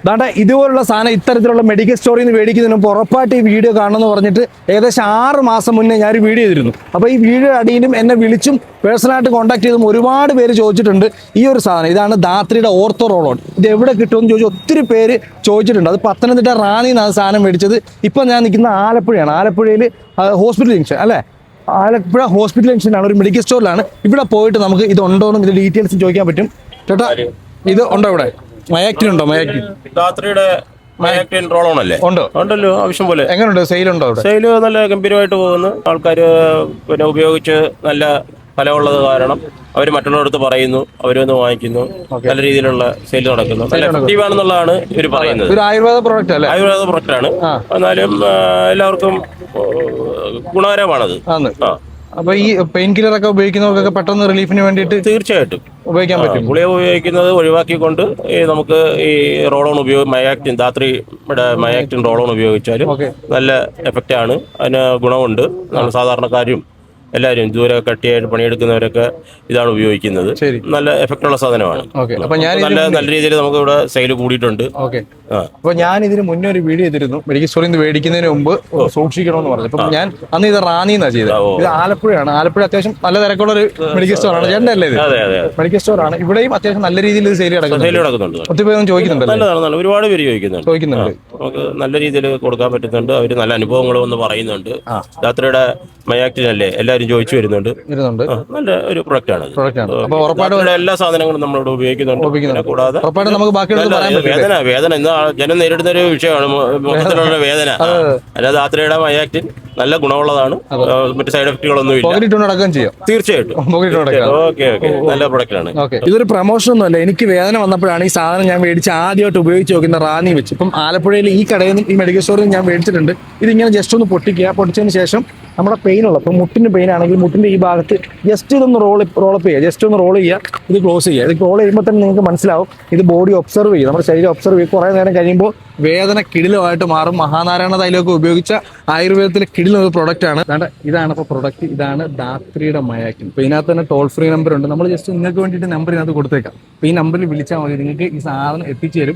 അതാണ്ട് ഇതുപോലുള്ള സാധനം ഇത്തരത്തിലുള്ള മെഡിക്കൽ സ്റ്റോറിൽ നിന്ന് മേടിക്കുന്നതിന് മുമ്പ് ഉറപ്പായിട്ട് ഈ വീഡിയോ കാണണമെന്ന് പറഞ്ഞിട്ട് ഏകദേശം 6 മാസം മുന്നേ ഞാൻ ഒരു വീഡിയോ ചെയ്തിരുന്നു. അപ്പോൾ ഈ വീഡിയോ അടിയിലും എന്നെ വിളിച്ചും പേഴ്സണലായിട്ട് കോൺടാക്ട് ചെയ്തും ഒരുപാട് പേര് ചോദിച്ചിട്ടുണ്ട് ഈ ഒരു സാധനം. ഇതാണ് ധാത്രിയുടെ ഓർത്തോ റോളോൺ. ഇത് എവിടെ കിട്ടുമെന്ന് ചോദിച്ചു ഒത്തിരി പേര് ചോദിച്ചിട്ടുണ്ട്. അത് പത്തനംതിട്ട റാന്നിന്നാണ് സാധനം മേടിച്ചത്. ഇപ്പം ഞാൻ നിൽക്കുന്ന ആലപ്പുഴയാണ്. ആലപ്പുഴയിൽ ഹോസ്പിറ്റൽ ജംഗ്ഷൻ അല്ലേ, ആലപ്പുഴ ഹോസ്പിറ്റൽ ജംഗ്ഷനാണ്, ഒരു മെഡിക്കൽ സ്റ്റോറിലാണ്. ഇവിടെ പോയിട്ട് നമുക്ക് ഇത് ഉണ്ടോയെന്നും ഇത് ഡീറ്റെയിൽസ് ചോദിക്കാൻ പറ്റും. ചേട്ടാ ഇത് ഉണ്ടോ ഇവിടെ? മയാക്ടിൻ ഉണ്ടോ? മയാക്ടിൻ റോളോൺ അല്ലേ? ഉണ്ടല്ലോ, ആവശ്യം പോലെ. എങ്ങനെയുണ്ട്? സെയിലുണ്ടോ? സെയില് നല്ല ഗംഭീരമായിട്ട് പോകുന്നു. ആൾക്കാർ പിന്നെ ഉപയോഗിച്ച് നല്ല ഫലമുള്ളത് കാരണം അവർ മറ്റുള്ളവരടുത്ത് പറയുന്നു, അവരൊന്ന് വാങ്ങിക്കുന്നു. നല്ല രീതിയിലുള്ള സെയിൽ നടക്കുന്നു. നല്ല എഫക്റ്റീവ് ആണെന്നുള്ളതാണ് ഇവർ പറയുന്നത്. ഒരു ആയുർവേദ പ്രോഡക്റ്റ് അല്ലേ? ആയുർവേദ പ്രൊഡക്റ്റ് ആണ്. എന്നാലും എല്ലാവർക്കും ഗുണകരമാണത്. അപ്പൊ ഈ പെയിൻ കില്ലർ ഒക്കെ ഉപയോഗിക്കുന്നവർക്കൊക്കെ പെട്ടെന്ന് റിലീഫിന് വേണ്ടിയിട്ട് തീർച്ചയായിട്ടും ഉപയോഗിക്കാൻ പറ്റും. ഗുളിക ഉപയോഗിക്കുന്നത് ഒഴിവാക്കിക്കൊണ്ട് നമുക്ക് ഈ റോളോൺ മയാക്ടിൻ മയാക്ടിൻ റോളോൺ ഉപയോഗിച്ചാലും നല്ല എഫക്റ്റ് ആണ്. അതിന് ഗുണമുണ്ട്. നമ്മൾ സാധാരണക്കാരും എല്ലാവരും ദൂരെ കട്ടിയായിട്ട് പണിയെടുക്കുന്നവരൊക്കെ ഇതാണ് ഉപയോഗിക്കുന്നത്. നല്ല എഫക്റ്റുള്ള സാധനമാണ്. നല്ല രീതിയിൽ നമുക്ക് ഇവിടെ സെയിൽ കൂടിയിട്ടുണ്ട്. അപ്പൊ ഞാൻ ഇതിന് മുന്നേ ഒരു വീഡിയോ ചെയ്തിരുന്നു, മെഡിക്കൽ സ്റ്റോറിൽ നിന്ന് മേടിക്കുന്നതിന് മുമ്പ് സൂക്ഷിക്കണമെന്ന് പറഞ്ഞു. അപ്പൊ ഞാൻ അന്ന് ഇത് റാന്നിന്നാണ് ചെയ്തത്. ഇത് ആലപ്പുഴയാണ്. ആലപ്പുഴ അത്യാവശ്യം നല്ല തിരക്കുള്ള ഒരു മെഡിക്കൽ സ്റ്റോറാണ്. ചേട്ടൻ്റെ അല്ലേ ഇത്? മെഡിക്കൽ സ്റ്റോറാണ്. ഇവിടെയും അത്യാവശ്യം നല്ല രീതിയിൽ ഇത് സെയിൽ നടക്കുന്നുണ്ട്. ഒത്തിരി പേരും ചോദിക്കുന്നുണ്ട്. ഒരുപാട് പേര് ചോദിക്കുന്നുണ്ട്. നമുക്ക് നല്ല രീതിയിൽ കൊടുക്കാൻ പറ്റുന്നുണ്ട്. അവർ നല്ല അനുഭവങ്ങൾ വന്ന് പറയുന്നുണ്ട്. യാത്രയുടെ മയാക്ടിൻ അല്ലേ എല്ലാവരും ചോദിച്ചു വരുന്നുണ്ട്. നല്ല ഒരു പ്രൊഡക്റ്റ് ആണ്. എല്ലാ സാധനങ്ങളും നമ്മളിവിടെ ഉപയോഗിക്കുന്നുണ്ട്. കൂടാതെ വേദന ഇന്ന് ജനം നേരിടുന്ന ഒരു വിഷയമാണ് മൊത്തത്തിലുള്ള വേദന. അല്ലാതെ യാത്രയുടെ മയാക്ടിൻ നല്ല ഗുണമുള്ളതാണ്. മറ്റു സൈഡ് എഫക്റ്റുകളൊന്നും ഇല്ല. തീർച്ചയായിട്ടും നല്ല പ്രൊഡക്റ്റ് ആണ്. ഇതൊരു പ്രൊമോഷൻ ഒന്നും അല്ല. എനിക്ക് വേദന വന്നപ്പോഴാണ് ഈ സാധനം ഞാൻ മേടിച്ച് ആദ്യമായിട്ട് ഉപയോഗിച്ച് നോക്കുന്ന റാന്നി വെച്ച്. ഇപ്പം ആലപ്പുഴയിൽ ഈ കടയിൽ നിന്ന് ഈ മെഡിക്കൽ സ്റ്റോറിൽ ഞാൻ മേടിച്ചിട്ടുണ്ട്. ഇതിങ്ങനെ ജസ്റ്റ് ഒന്ന് പൊട്ടിക്കുക. പൊട്ടിച്ചതിന് ശേഷം നമ്മുടെ പെയിനുള്ള, ഇപ്പം മുട്ടിന് പെയിൻ ആണെങ്കിൽ മുട്ടിന്റെ ഈ ഭാഗത്ത് ജസ്റ്റ് ഇതൊന്ന് റോളപ്പ് ചെയ്യുക. ജസ്റ്റ് ഒന്ന് റോൾ ചെയ്യുക. ഇത് ക്ലോസ് ചെയ്യുക. ഇത് റോൾ ചെയ്യുമ്പോൾ തന്നെ നിങ്ങൾക്ക് മനസ്സിലാവും ഇത് ബോഡി ഒബ്സർവ് ചെയ്യും, നമ്മുടെ ശരീരം ഒബ്സർവ് ചെയ്യും. കുറേ നേരം കഴിയുമ്പോൾ വേദന കിടിലമായിട്ട് മാറും. മഹാനാരായണ തൈലമൊക്കെ ഉപയോഗിച്ച ആയുർവേദത്തിലെ കിടിലൊരു പ്രൊഡക്റ്റ് ആണ്. ഇതാണ് ഇപ്പോൾ പ്രൊഡക്റ്റ്. ഇതാണ് ധാത്രിയുടെ മയാക്ടിൻ. അപ്പോൾ ഇതിനകത്ത് തന്നെ ടോൾ ഫ്രീ നമ്പർ ഉണ്ട്. നമ്മൾ ജസ്റ്റ് നിങ്ങൾക്ക് വേണ്ടിയിട്ട് നമ്പർ ഇതിനകത്ത് കൊടുത്തേക്കാം. അപ്പോൾ ഈ നമ്പറിൽ വിളിച്ചാൽ മതി, നിങ്ങൾക്ക് ഈ സാധനം എത്തിച്ചു തരും.